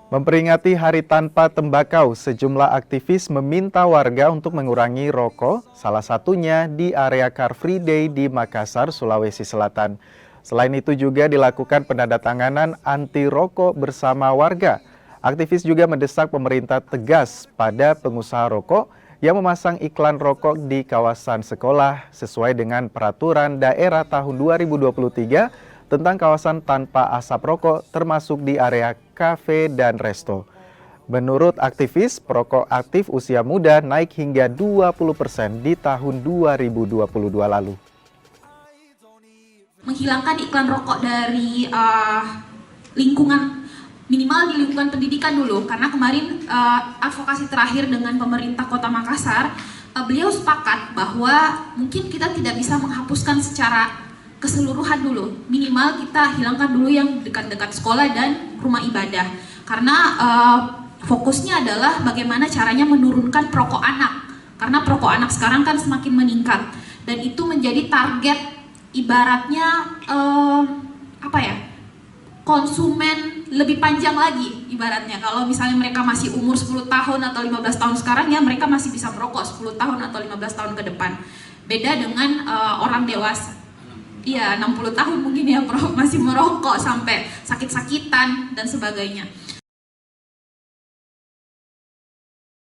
Memperingati Hari Tanpa Tembakau, sejumlah aktivis meminta warga untuk mengurangi rokok, salah satunya di area Car Free Day di Makassar, Sulawesi Selatan. Selain itu juga dilakukan penandatanganan anti rokok bersama warga. Aktivis juga mendesak pemerintah tegas pada pengusaha rokok yang memasang iklan rokok di kawasan sekolah sesuai dengan peraturan daerah tahun 2023 tentang kawasan tanpa asap rokok termasuk di area kafe dan resto. Menurut aktivis, perokok aktif usia muda naik hingga 20% di tahun 2022 lalu. Menghilangkan iklan rokok dari lingkungan, minimal di lingkungan pendidikan dulu, karena kemarin advokasi terakhir dengan pemerintah Kota Makassar, beliau sepakat bahwa mungkin kita tidak bisa menghapuskan secara keseluruhan dulu, minimal kita hilangkan dulu yang dekat-dekat sekolah dan rumah ibadah, karena fokusnya adalah bagaimana caranya menurunkan perokok anak, karena perokok anak sekarang kan semakin meningkat dan itu menjadi target ibaratnya konsumen lebih panjang lagi ibaratnya. Kalau misalnya mereka masih umur 10 tahun atau 15 tahun sekarang, ya mereka masih bisa merokok 10 tahun atau 15 tahun ke depan. Beda dengan orang dewasa. Iya, 60 tahun mungkin ya masih merokok sampai sakit-sakitan dan sebagainya.